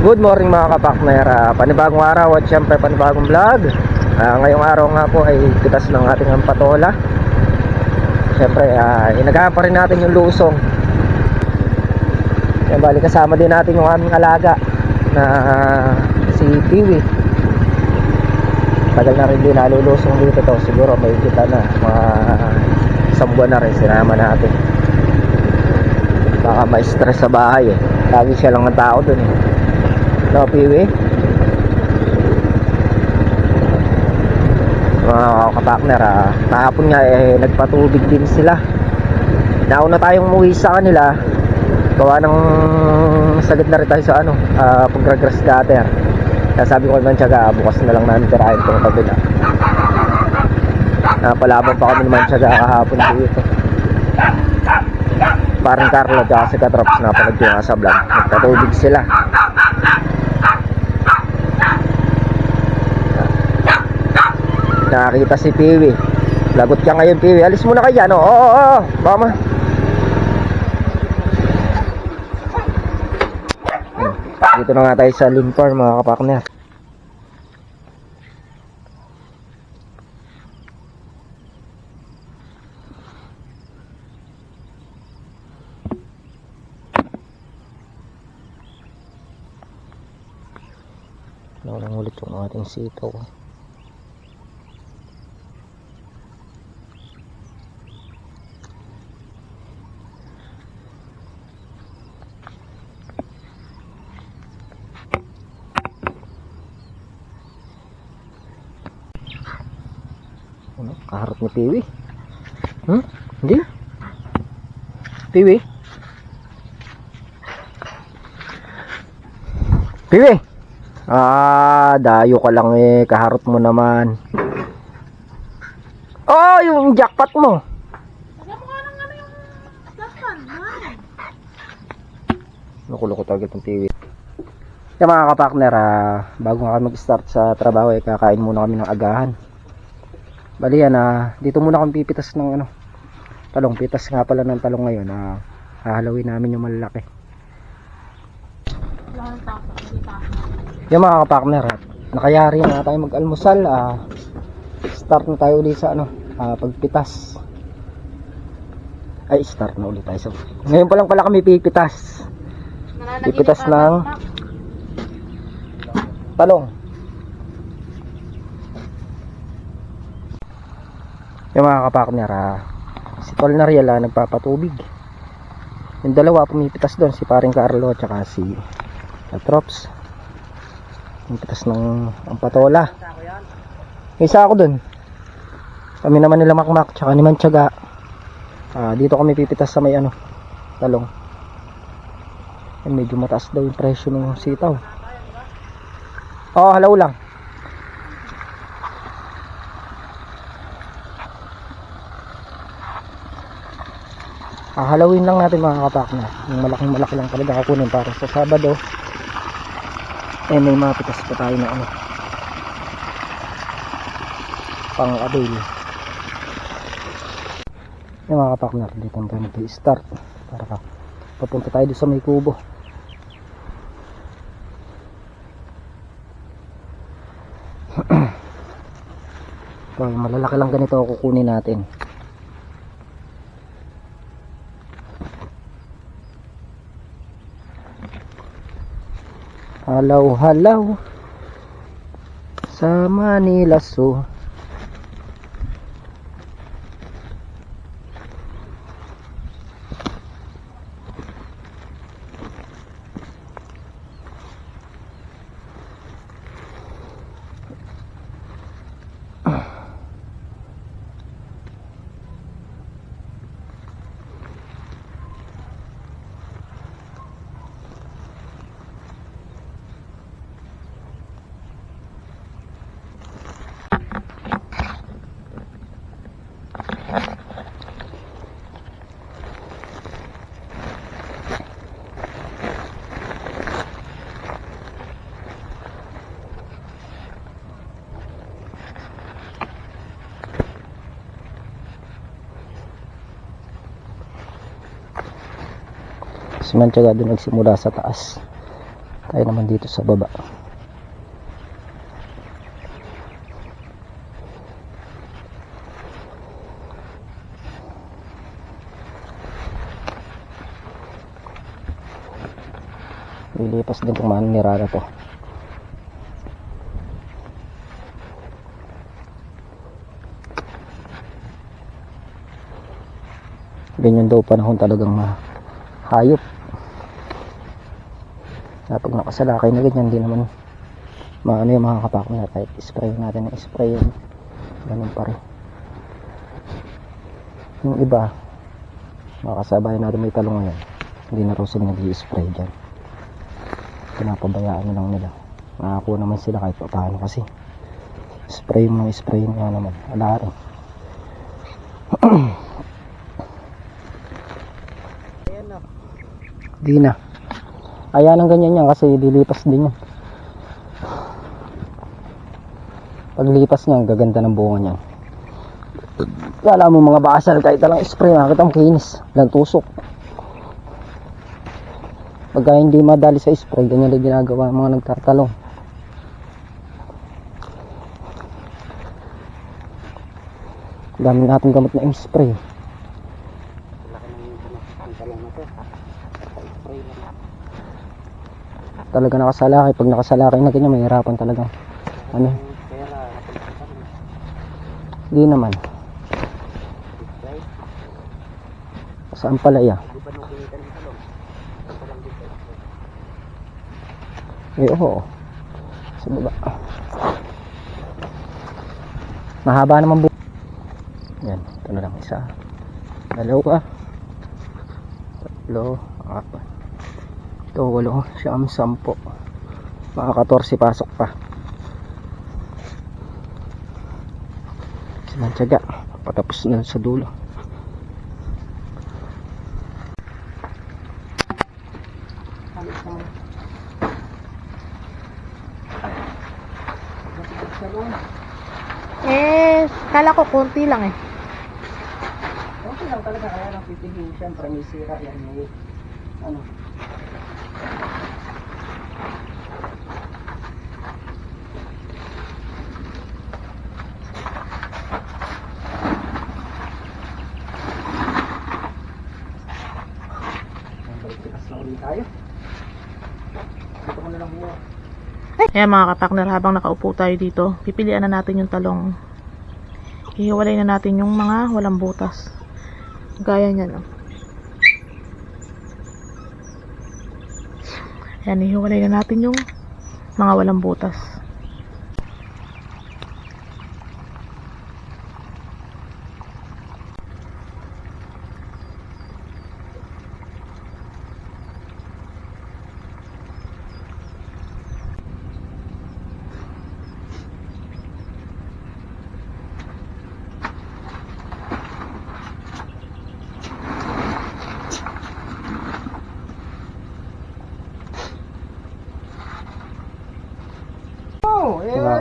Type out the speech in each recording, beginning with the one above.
Good morning mga kapakner, panibagong araw at syempre panibagong vlog. Ngayong araw nga po ay pitas ng ating patola. Syempre inagahan pa rin natin yung lusong. Yan, bali kasama din natin yung aming alaga na si Piwi. Tagal na rin din nalulusong dito to. Siguro may kita na mga isang buwan na rin sinama natin. Baka ma-stress sa bahay eh. Lagi siya lang ang tao dun eh. No, Piwi? Mga kapakner, kahapon nga nagpatubig din sila. Nauna tayong umuwi sa kanila. Gawa ng sagad na rin tayo sa pag-grass cutter. Kaya sabi ko naman tiyaga, bukas na lang namin tirahin itong kabila. Palaban pa kami naman tiyaga kahapon dito. Parang Carlo at si Katrops na panood yung sa vlog. Nagpatubig sila. Nakakita si Piwi. Lagot ka ngayon, Piwi. Alis muna kayo dyan. Oo. Baka ma. Dito na nga tayo sa Limpar mga kapakner. Ulit yung ating sitaw. Kaharap ni Piwi. Hindi? Piwi? Piwi? Dayo ka lang eh. Kaharap mo naman. Oh, yung jackpot mo. Alam mo nga lang yung jackpot, man. Nakuloko talaga itong Piwi. Kaya mga kapakner, bago nga kami mag-start sa trabaho kakain muna kami ng agahan. Bali yan, dito muna kami pipitas ng talong. Pitas nga pala ng talong ngayon. Hahalawin namin yung malalaki. Yung mga kapakner, nakayari na tayo mag-almusal. Start na tayo ulit sa pagpitas. Ay, start na ulit tayo. So, ngayon pa lang pala kami pipitas. Pipitas ng talong. Yung mga kapakner, si Tol Nariel nagpapatubig. Yung dalawa pumipitas doon, si paring Carlo at saka si Katrops. Pumipitas ng ang patola. Isa ako doon. Kami naman nila Makmak tsaka ni Mantiyaga. Dito kami pipitas sa may talong. Medyo mataas daw yung presyo ng sitaw. Halaw lang. Halawin lang natin mga kapakner. Yung malaki lang talaga kukunin para sa Sabado. May mapitas pa tayo na pang-avail. Yung mga kapakner, dito tayo mag-start para papunta tayo doon sa may kubo. Malalaki lang ganito kukunin natin. Halaw sa Manila Zoo. Si Mantiyaga doon nagsimula sa taas. Tayo naman dito sa baba. Lilipas din itong manira na to. Ganyan daw panahon talagang hayop. Pag nakasalakay na ganyan, hindi naman maano yung mga kapak na kahit spray natin ng spray yun. Ganun pa rin. Yung iba, makasabay natin may talong ngayon, hindi na raw sila nag-i-spray dyan. Pinapabayaan na lang nila. Nakakuha naman sila kahit paano kasi spray mo nga naman. Wala rin. Di na. Ayan ang ganyan yan kasi lilipas din yan. Paglipas niya, gaganda ng bunga niya. Kala mo mga basal kahit lang spray, nakita mo kinis. Walang tusok. Pagka hindi madali sa spray, ganyan lang ginagawa ng mga nagtatalong. Dami natin gamot na spray. Talaga nakasalakay. Pag nakasalakay na ganyan, mahirapan talaga. Ano? Hindi naman. Saan pala iya? Oo. Sa baba. Mahaba naman buo. Yan. Ito na lang isa. Dalawa. Tatlo. Apat. Ito, 8, 9, 10. Mga 14 pasok pa. Silang tiyaga. Patapos na sa dulo. Kala ko konti lang eh. Okay lang talaga, kaya lang pipigil. Siyempre may sira yan. May ano. Tayo. Dito ko na lang buo. Ayan mga kapakner, habang nakaupo tayo dito, pipilian na natin yung talong. Hihiwalay na natin yung mga walang butas. Gaya niyan, oh. Ayan, hihiwalay na natin yung mga walang butas.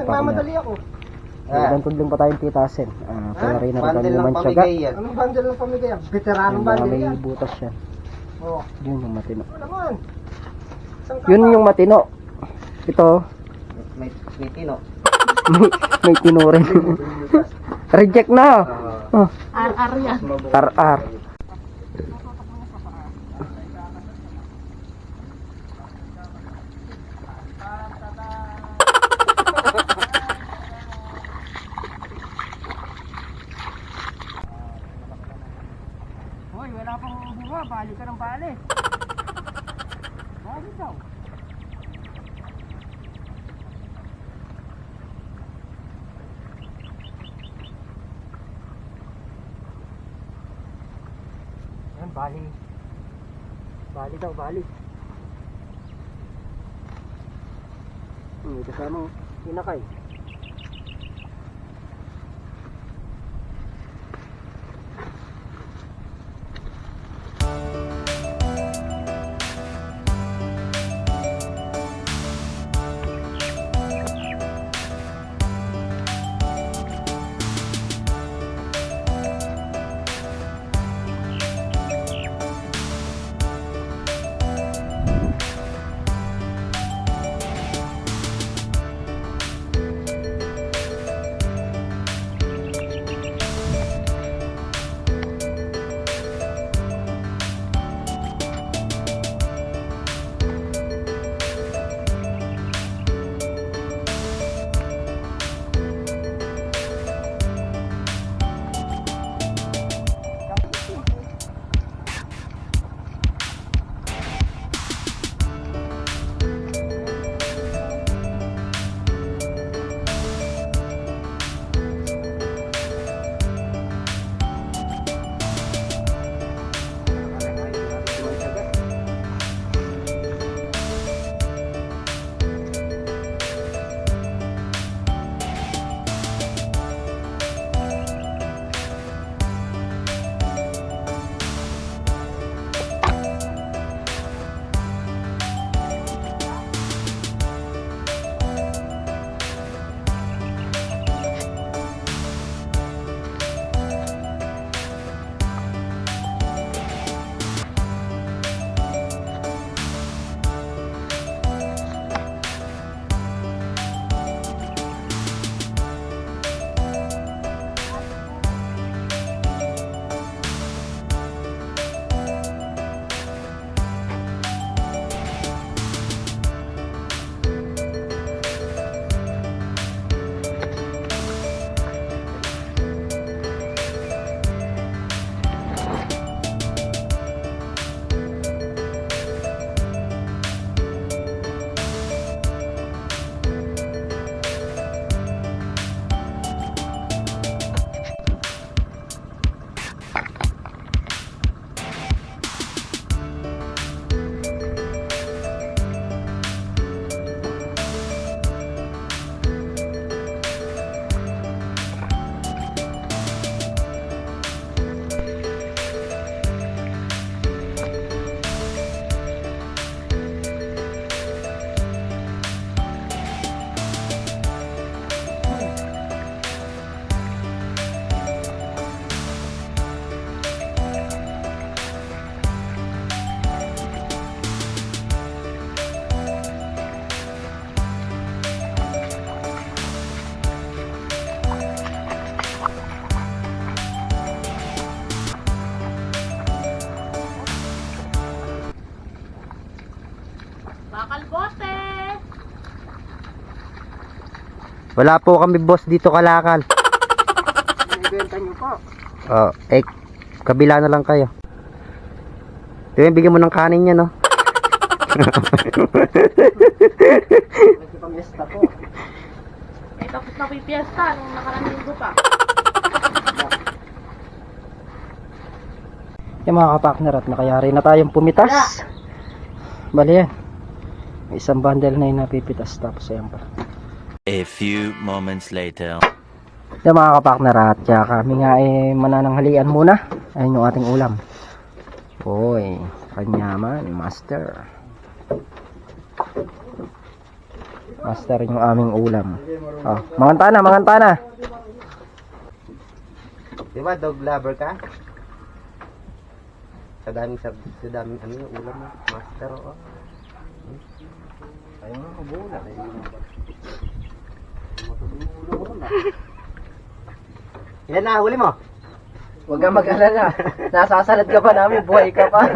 Nagmamadali ako. Bantod lang pa tayong pitasin. Kaya rin na rin naman tiyaga. Anong bundle ng pamigay? Veteranong bundle yan. May butas yan. Oo. Yun yung matino. Ano naman? Yun yung matino. Ito. May tino. may tino rin. Reject na. RR yan. RR. Hoy, wala pang bunga. Bali ka ng bali. Bali daw. Yan, bali. Bali daw, bali. Kasama hinakay. Wala po kami boss dito kalakal. Ibenta nyo po. Oh, kabila na lang kayo. Diba, bigyan mo ng kanin niya, no? Nagpapamiesta po. Eh, tapos na po yung piyesta nung nakarang linggo pa. Yung mga kapakner at nakayari na tayong pumitas. Bali yan. May isang bundle na yung napipitas tapos ayan pa. A few moments later. Yung mga kapakner at kaya kami nga manananghalian muna. Ayun yung ating ulam. Hoy, kanyaman, master. Master yung aming ulam. Oh, mangantana, mangantana. Di ba dog lover ka? Sa daming ano yung ulam mo. Master o. Ayaw nga kabula. Ilan na huli mo? Huwag kang mag-alala. Nasasalad ka pa namin, buhay ka pa.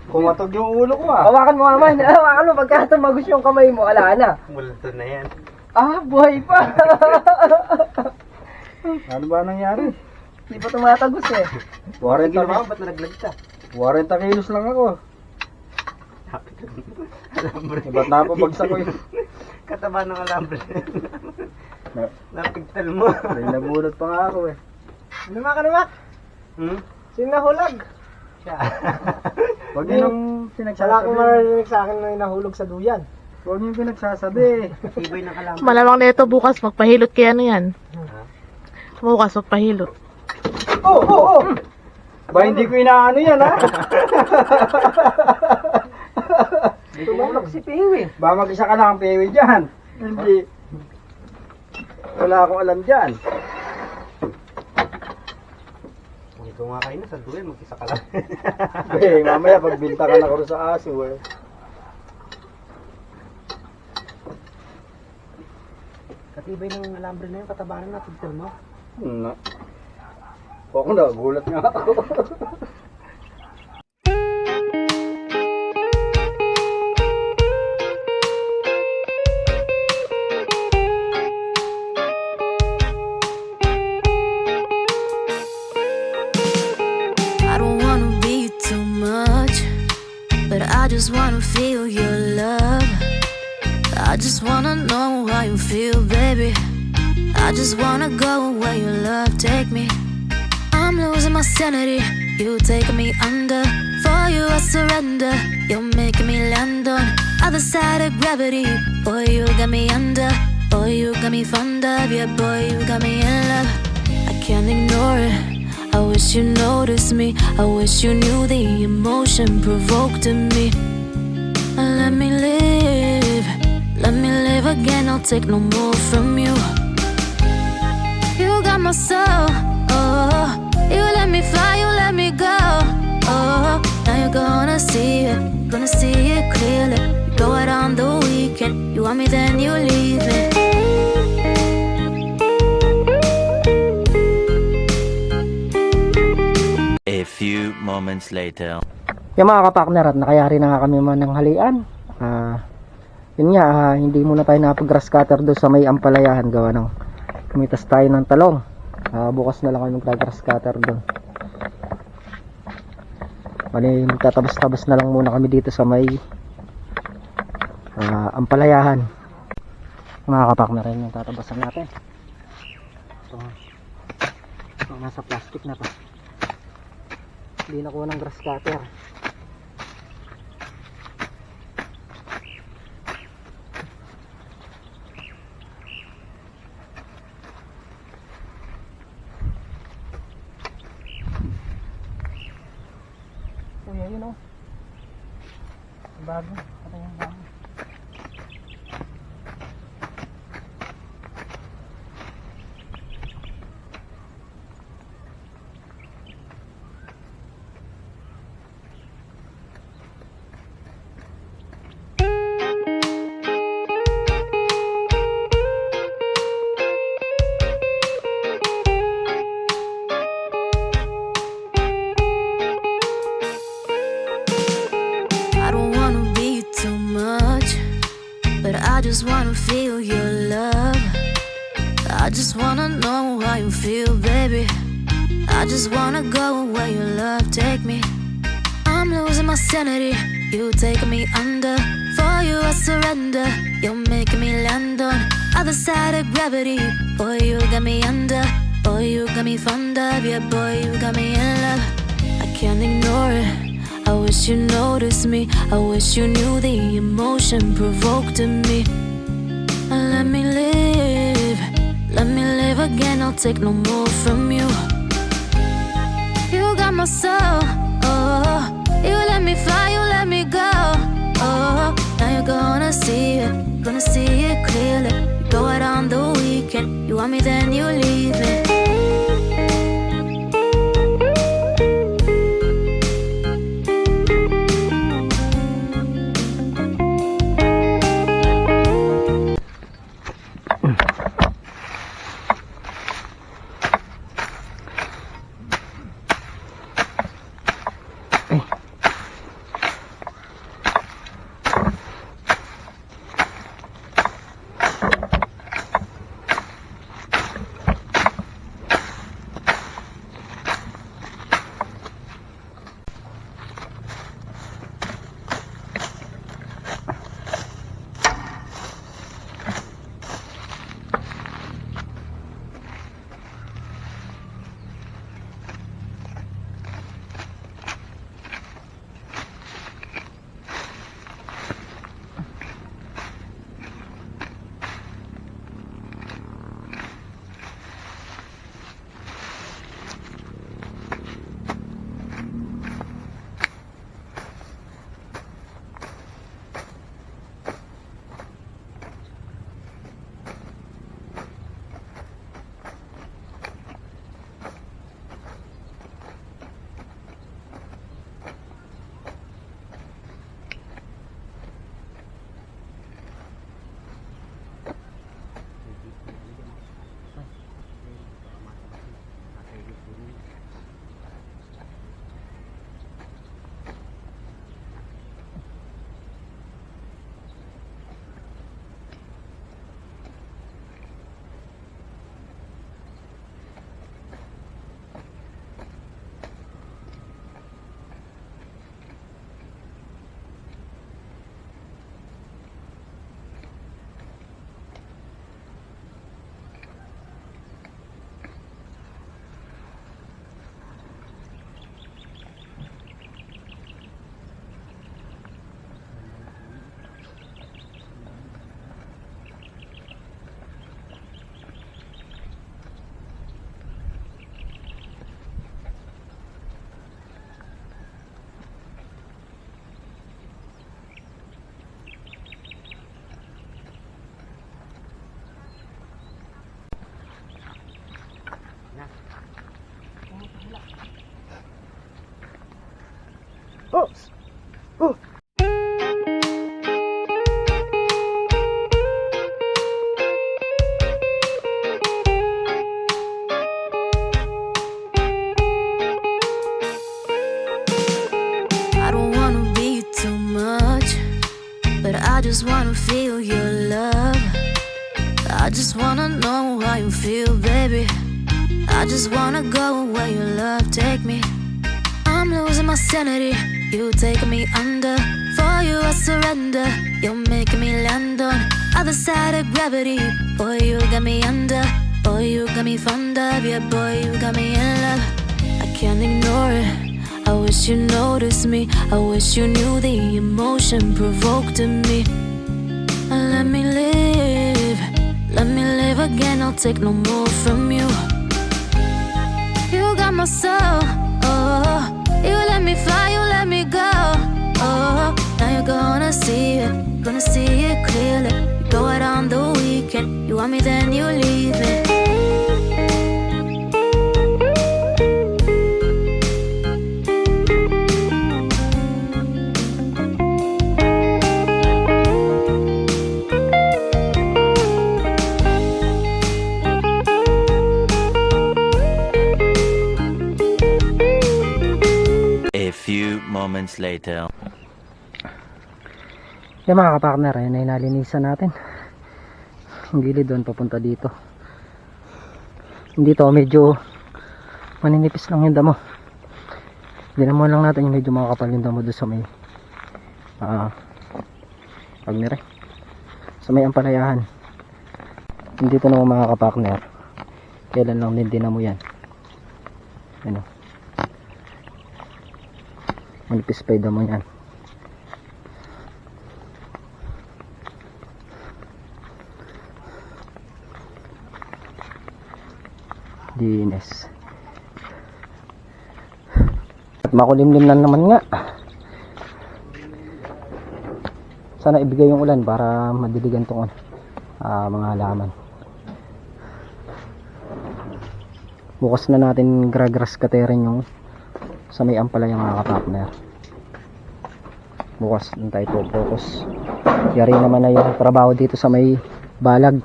Kumatog yung ulo ko ah. Hawakan mo naman. Hawakan mo. Pagka tumagos yung kamay mo, ala na. Multo na yan. Ah, buhay pa. Ano ba nangyari? Hindi pa tumatagos eh. 40 ba? Ba't nalaglag ka? 40 kilos lang ako. Alambre. Ba't napabagsak ko yun? Kataba ng alambre. Napigtal mo. May nabunot pa nga ako eh. Namak ka namak? Hmm? Sino nahulag? Siya. Huwag niyo nang pinagsasabi. Wala akong marinig sa akin na nahulog sa duyan. Huwag niyo pinagsasabi. Tibay ng alambre. Malamang na ito bukas magpahilot kaya ano yan. Bukas magpahilot. Oh! Ba hindi ko inaano yan ha? Tumulog si Pewi. Ba mag-isa ka lang ang Pewi dyan. Hindi. Wala akong alam dyan. Ito nga kayo na sa duyan, mag-isa ka lang. Eh, mamaya pagbinta ka na ko sa aso eh. Katibay ng alambre na yung kataba na napigtal mo. Na. Ako na, gulat nga ako. I don't wanna be too much, but I just wanna feel your love. I just wanna know how you feel, baby. I just wanna go where your love take me. I'm losing my sanity, you taking me under. For you I surrender, you're making me land on other side of gravity. Boy, you got me under. Boy, you got me fond of. Yeah, boy, you got me in love. I can't ignore it. I wish you noticed me. I wish you knew the emotion provoked in me. Let me live. Let me live again. I'll take no more from you. You got my soul. Oh, you let me fly. You let me go. Oh, now you're gonna see it. Gonna see it clearly. You go out on the weekend. You want me, then you leave me. A few moments later. Yung mga kapakner at nakayari na nga kami mananghalian. Yun nga, hindi muna tayo napag-grass cutter doon sa may ampalayahan gawa ng kumitas tayo ng talong. Bukas na lang kami mag-grass cutter doon. Bali, magtatabas-tabas na lang muna kami dito sa may ampalayahan. Mga kapakner rin yung tatabasan natin. Ito nasa plastic na to. Hindi na ko ng grass cutter. Kuya, yun o. Bago. Ito yung bago. I don't wanna be I just wanna know how you feel, baby. I just wanna go where your love take me. I'm losing my sanity, you taking me under. For you I surrender, you're making me land on other side of gravity. Boy, you got me under. Boy, you got me fond of. Yeah, boy, you got me in love. I can't ignore it. I wish you noticed me. I wish you knew the emotion provoked in me. Let me live. Let me live again. I'll take no more from you. You got my soul. Oh, you let me fly. You let me go. Oh, now you're gonna see it. Gonna see it clearly. You go out on the weekend. You want me, then you leave me. Oh! Oh! I don't wanna be too much, but I just wanna feel your love. I just wanna know how you feel, baby. I just wanna go where your love take me. I'm losing my sanity, you taking me under. For you I surrender, you're making me land on other side of gravity. Boy, you got me under. Boy, you got me fond of. Yeah, boy, you got me in love. I can't ignore it. I wish you noticed me. I wish you knew the emotion provoked in me. Let me live. Let me live again. I'll take no more from you. You got my soul. Oh, you let me fly. You let me go. Oh, now you're gonna see it. Gonna see it clearly. You go out on the weekend. You want me, then you leave me. A few moments later. Yung mga kapartner, ayun ay nalinisan natin. Yung gilid doon papunta dito. Dito medyo maninipis lang yung damo. Dinamo lang natin yung medyo makakapal yung damo doon sa may pagnire. Sa may ampalayahan. Dito naman mga kapakner. Kailan lang din dinamo yan. Ano? Manipis pa yung damo yan. Dinis. At makulimlim na naman nga. Sana ibigay yung ulan para madiligan tong mga halaman. Bukas na natin grass cutterin yung sa may ampalaya mga kapakner. Bukas din tayo focus. Yari naman na yung trabaho dito sa may balag.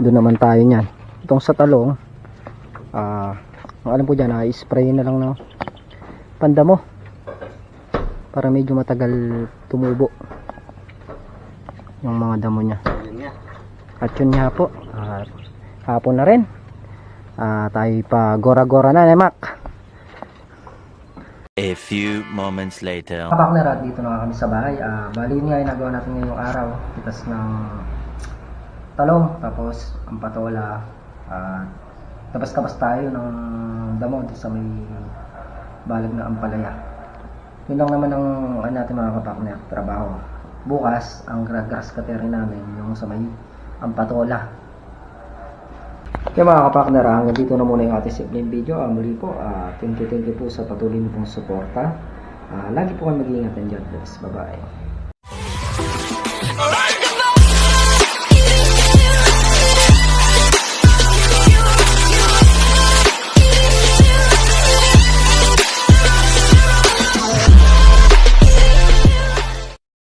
Doon naman tayo niyan. Itong sa talong, ang alam ko dyan, i-spray na lang ng pandamo para medyo matagal tumubo yung mga damo niya. At yun nga po, hapon na rin. Tayo pa gora-gora na, Mac. A few moments later. Kapakner, at dito na kami sa bahay. Bali nga yung nagawa natin ngayong araw. Pitas ng talong, tapos ang patola. Tabas-tabas tayo ng damo sa may balag na ampalaya. Yun lang naman ang natin mga kapakner, trabaho. Bukas, ang grass cutterin namin yung sa may ampatola. Kaya mga kapakner, hanggang dito na muna yung ating simpleng video. Muli po, thank you po sa patuloy niyo pong suporta. Lagi po kayo mag-iingat and God bless. Bye-bye.